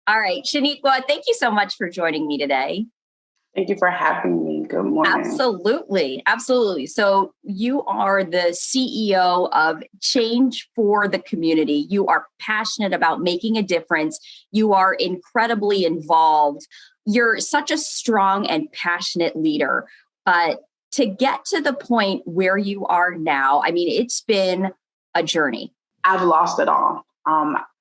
All right, Shaniqua, thank you so much for joining me today. Thank you for having me. Good morning. Absolutely. Absolutely. So you are the CEO of Change for the Community. You are passionate about making a difference. You are incredibly involved. You're such a strong and passionate leader. But to get to the point where you are now, I mean, it's been a journey. I've lost it all.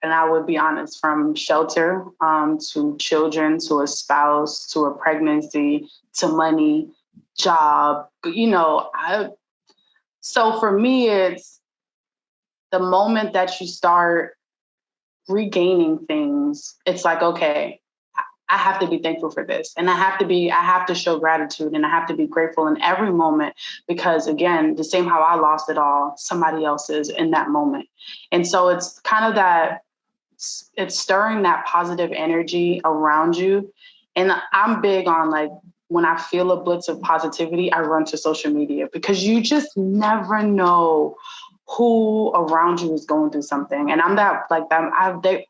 And I would be honest, from shelter to children, to a spouse, to a pregnancy, to money, job, so for me, it's the moment that you start regaining things, it's like, okay, I have to be thankful for this. And I have to show gratitude, and I have to be grateful in every moment, because again, the same how I lost it all, somebody else is in that moment. And so it's kind of that, it's stirring that positive energy around you. And I'm big on, like, when I feel a blitz of positivity, I run to social media, because you just never know who around you is going through something. And I'm that, like, that.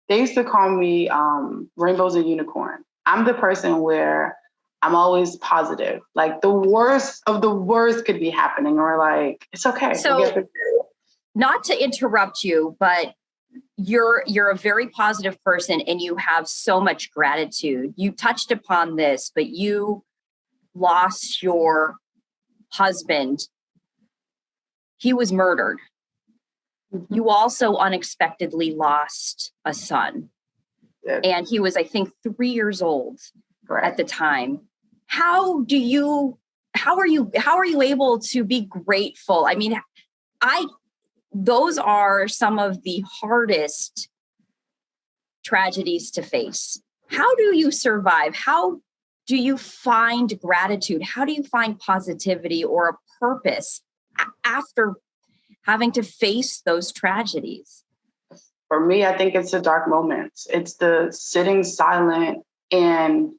They used to call me rainbows and unicorn. I'm the person where I'm always positive. Like, the worst of the worst could be happening, or like, it's okay. So, not to interrupt you, but you're a very positive person, and you have so much gratitude. You touched upon this, but you lost your husband. He was murdered. You also unexpectedly lost a son. Yes. And he was, I think, 3 years old at the time. How are you able to be grateful? I mean, those are some of the hardest tragedies to face. How do you survive? How do you find gratitude? How do you find positivity or a purpose after having to face those tragedies? For me, I think it's the dark moments. It's the sitting silent and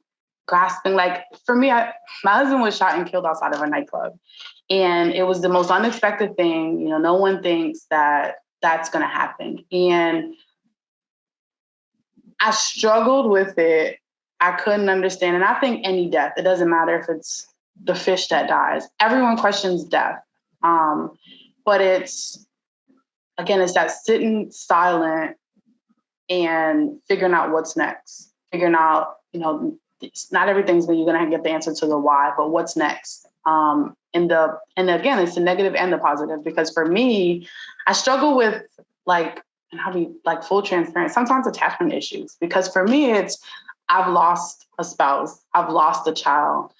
grasping. Like, for me, my husband was shot and killed outside of a nightclub. And it was the most unexpected thing. You know, no one thinks that that's going to happen. And I struggled with it. I couldn't understand. And I think any death, it doesn't matter if it's the fish that dies. Everyone questions death. But it's that sitting silent and figuring out what's next. Figuring out, not everything's you're going to get the answer to the why, but what's next. And again, it's the negative and the positive, because for me, I struggle with, like, and I'll be like full transparent, sometimes attachment issues, because for me, it's, I've lost a spouse, I've lost a child,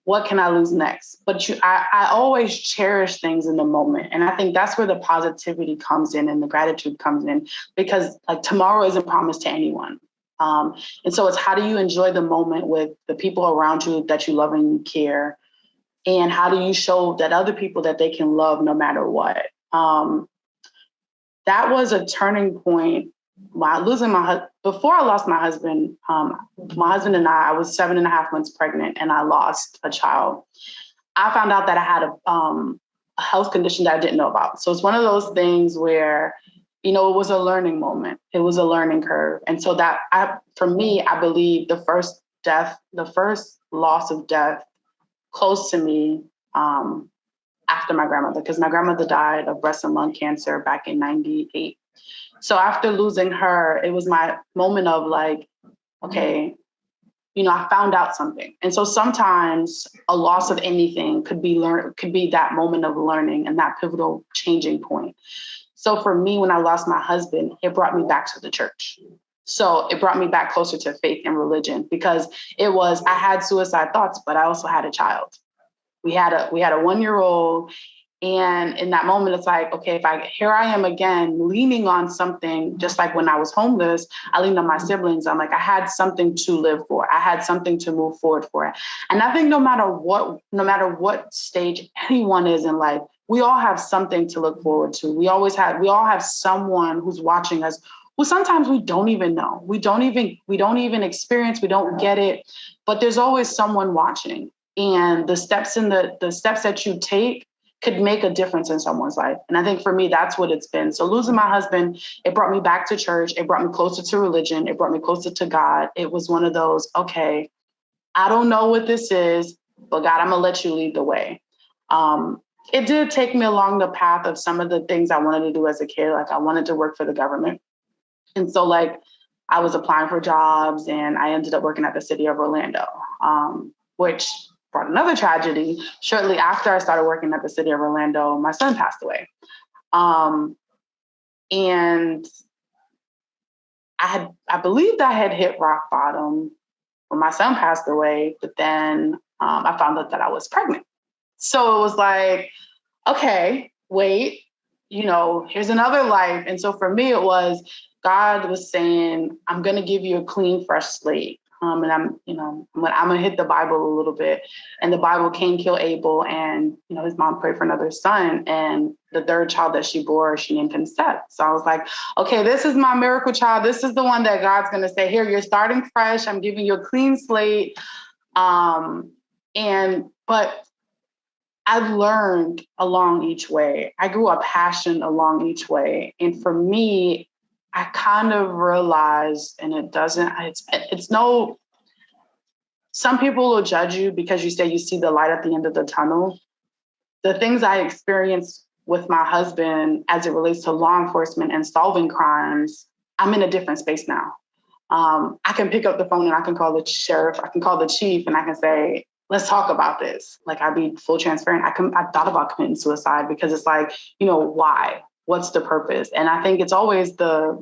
what can I lose next? But I always cherish things in the moment. And I think that's where the positivity comes in and the gratitude comes in, because, like, tomorrow isn't promised to anyone. And so it's, how do you enjoy the moment with the people around you that you love and you care? And how do you show that other people that they can love no matter what? That was a turning point. Before I lost my husband, and I was 7.5 months pregnant, and I lost a child. I found out that I had a health condition that I didn't know about. So it's one of those things where, it was a learning moment. It was a learning curve. And so for me, I believe the first loss of death close to me, after my grandmother, because my grandmother died of breast and lung cancer back in 98. So after losing her, it was my moment of, like, okay, I found out something. And so sometimes a loss of anything could be that moment of learning and that pivotal changing point. So for me, when I lost my husband, it brought me back to the church. So it brought me back closer to faith and religion, because I had suicide thoughts, but I also had a child. We had a 1-year-old. And in that moment, it's like, okay, here I am again, leaning on something, just like when I was homeless, I leaned on my siblings. I'm like, I had something to live for. I had something to move forward for. And I think no matter what stage anyone is in life, we all have something to look forward to. We all have someone who's watching us, who sometimes we don't even know. We don't even experience, we don't get it, but there's always someone watching. And the steps that you take could make a difference in someone's life. And I think for me, that's what it's been. So losing my husband, it brought me back to church. It brought me closer to religion. It brought me closer to God. It was one of those, okay, I don't know what this is, but God, I'm going to let you lead the way. It did take me along the path of some of the things I wanted to do as a kid. Like I wanted to work for the government. And so like I was applying for jobs and I ended up working at the city of Orlando, which brought another tragedy. Shortly after I started working at the city of Orlando, my son passed away. And I believed I had hit rock bottom when my son passed away, but then I found out that I was pregnant. So it was like, okay, wait, here's another life. And so for me, it was God was saying, I'm going to give you a clean, fresh slate. And I'm going to hit the Bible a little bit. And the Bible, Cain killed Abel, and, his mom prayed for another son. And the third child that she bore, she named him Seth. So I was like, okay, this is my miracle child. This is the one that God's going to say, here, you're starting fresh. I'm giving you a clean slate. But I've learned along each way. I grew a passion along each way. And for me, I kind of realized, and some people will judge you because you say you see the light at the end of the tunnel. The things I experienced with my husband as it relates to law enforcement and solving crimes, I'm in a different space now. I can pick up the phone and I can call the sheriff, I can call the chief, and I can say, let's talk about this. Like, I'd be full transparent. I thought about committing suicide because it's like, why? What's the purpose? And I think it's always the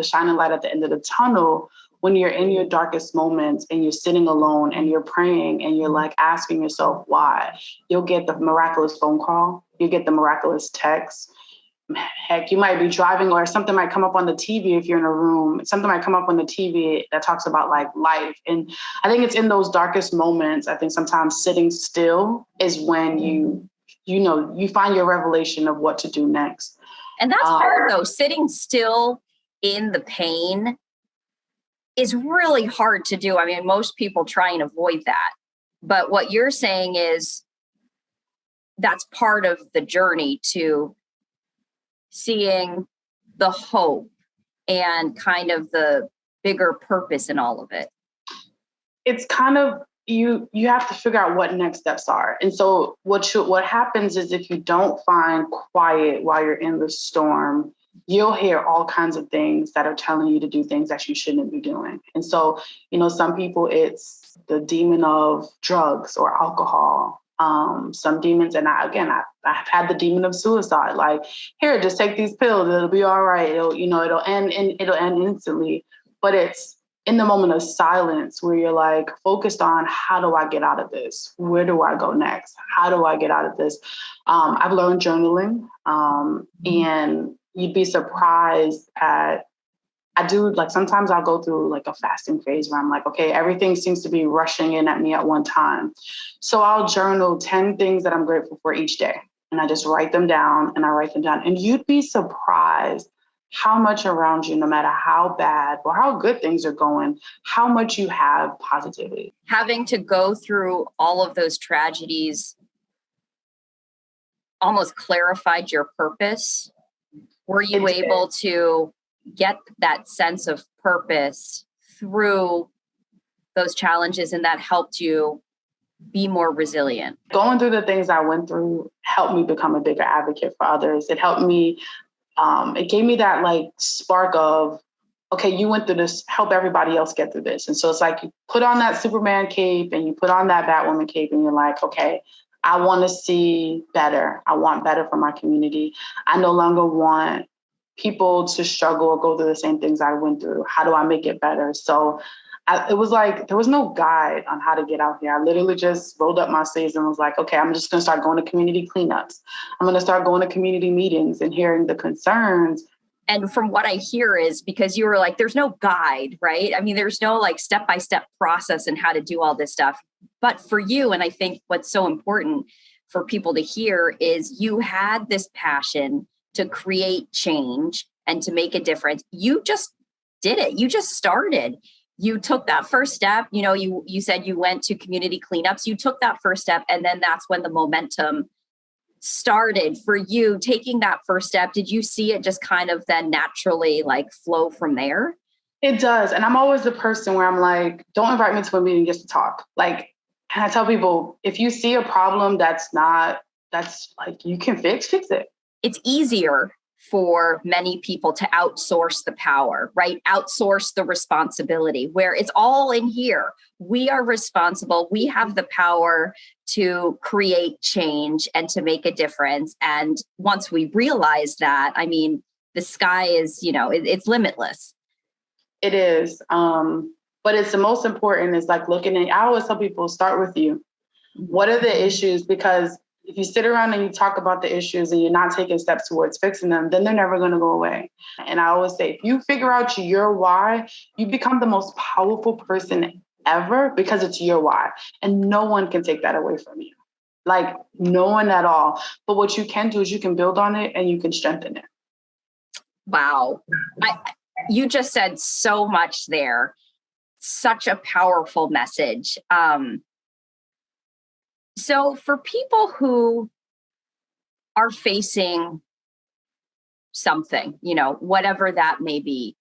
shining light at the end of the tunnel when you're in your darkest moments and you're sitting alone and you're praying and you're like asking yourself why. You'll get the miraculous phone call. You get the miraculous text. Heck, you might be driving or something might come up on the TV if you're in a room. Something might come up on the TV that talks about like life. And I think it's in those darkest moments. I think sometimes sitting still is when you find your revelation of what to do next. And that's hard though. Sitting still in the pain is really hard to do. I mean, most people try and avoid that. But what you're saying is that's part of the journey to seeing the hope and kind of the bigger purpose in all of it. It's kind of, you have to figure out what next steps are. And so what happens is if you don't find quiet while you're in the storm, you'll hear all kinds of things that are telling you to do things that you shouldn't be doing. And so, some people, it's the demon of drugs or alcohol. Some demons, and I've had the demon of suicide. Like, here, just take these pills; it'll be all right. It'll end, and it'll end instantly. But it's in the moment of silence where you're like focused on how do I get out of this? Where do I go next? How do I get out of this? I've learned journaling, and you'd be surprised at. Sometimes I'll go through like a fasting phase where I'm like, okay, everything seems to be rushing in at me at one time. So I'll journal 10 things that I'm grateful for each day. And I just write them down. And you'd be surprised how much around you, no matter how bad or how good things are going, how much you have positivity. Having to go through all of those tragedies almost clarified your purpose. Were you able to get that sense of purpose through those challenges, and that helped you be more resilient? Going through the things I went through helped me become a bigger advocate for others. It helped me, it gave me that like spark of, okay, you went through this, help everybody else get through this. And so it's like you put on that Superman cape and you put on that Batwoman cape and you're like, okay, I want to see better. I want better for my community. I no longer want people to struggle or go through the same things I went through. How do I make it better? So it was like, there was no guide on how to get out here. I literally just rolled up my sleeves and was like, okay, I'm just going to start going to community cleanups. I'm going to start going to community meetings and hearing the concerns. And from what I hear is because you were like, there's no guide, right? I mean, there's no like step-by-step process in how to do all this stuff. But for you, and I think what's so important for people to hear is you had this passion to create change and to make a difference. You just did it. You just started. You took that first step. You said you went to community cleanups. You took that first step. And then that's when the momentum started for you taking that first step, did you see it just kind of then naturally like flow from there? It does. And I'm always the person where I'm like, don't invite me to a meeting just to talk. Like, and I tell people, if you see a problem that's like you can fix it. It's easier for many people to outsource the power, right? Outsource the responsibility, where it's all in here. We are responsible. We have the power to create change and to make a difference. And once we realize that, I mean, the sky is, it's limitless. It is. But it's the most important is like looking at, I always tell people, start with you. What are the issues? Because if you sit around and you talk about the issues and you're not taking steps towards fixing them, then they're never going to go away. And I always say, if you figure out your why, you become the most powerful person ever because it's your why. And no one can take that away from you. Like no one at all. But what you can do is you can build on it and you can strengthen it. Wow. You just said so much there. Such a powerful message. So for people who are facing something, whatever that may be,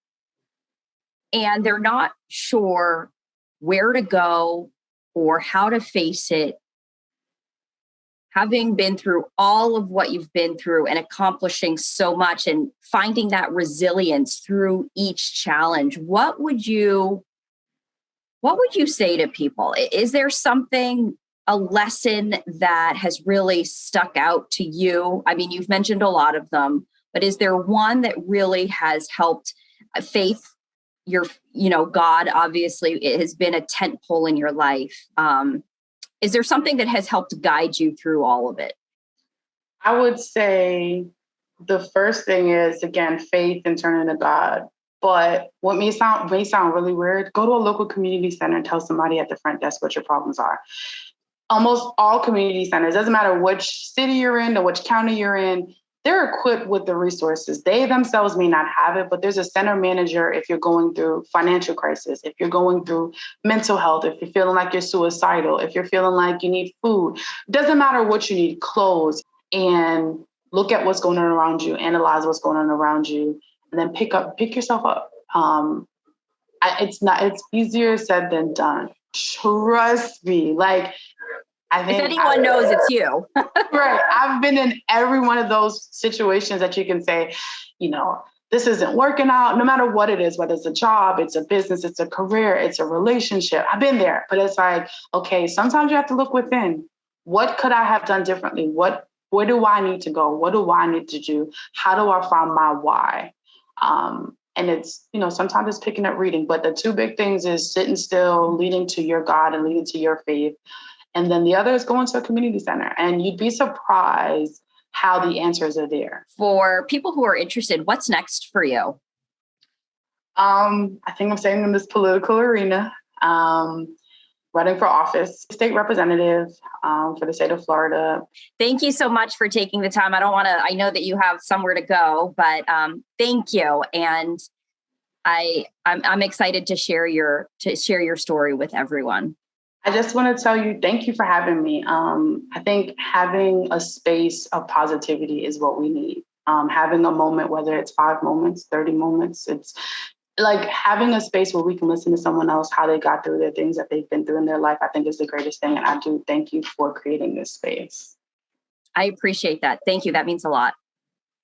and they're not sure where to go or how to face it, having been through all of what you've been through and accomplishing so much and finding that resilience through each challenge, what would you say to people? Is there something, a lesson that has really stuck out to you? I mean, you've mentioned a lot of them, but is there one that really has helped faith? God, obviously, it has been a tent pole in your life. Is there something that has helped guide you through all of it? I would say the first thing is, again, faith and turning to God. But what may sound really weird, go to a local community center and tell somebody at the front desk what your problems are. Almost all community centers, doesn't matter which city you're in or which county you're in, they're equipped with the resources. They themselves may not have it, but there's a center manager if you're going through financial crisis, if you're going through mental health, if you're feeling like you're suicidal, if you're feeling like you need food. Doesn't matter what you need, clothes, and look at what's going on around you, analyze what's going on around you, and then pick yourself up. It's easier said than done. Trust me. Like, I think if anyone knows, it's you. Right. I've been in every one of those situations that you can say, this isn't working out, no matter what it is, whether it's a job, it's a business, it's a career, it's a relationship. I've been there, but it's like, okay, sometimes you have to look within. What could I have done differently? Where do I need to go? What do I need to do? How do I find my why? And it's, sometimes it's picking up reading, but the two big things is sitting still, leading to your God and leading to your faith. And then the other is going to a community center, and you'd be surprised how the answers are there. For people who are interested, what's next for you? I think I'm staying in this political arena, running for office, state representative for the state of Florida. Thank you so much for taking the time. I know that you have somewhere to go, but thank you. And I'm excited to share your story with everyone. I just want to tell you, thank you for having me. I think having a space of positivity is what we need. Having a moment, whether it's 5 moments, 30 moments, it's like having a space where we can listen to someone else, how they got through their things that they've been through in their life, I think is the greatest thing. And I do thank you for creating this space. I appreciate that. Thank you. That means a lot.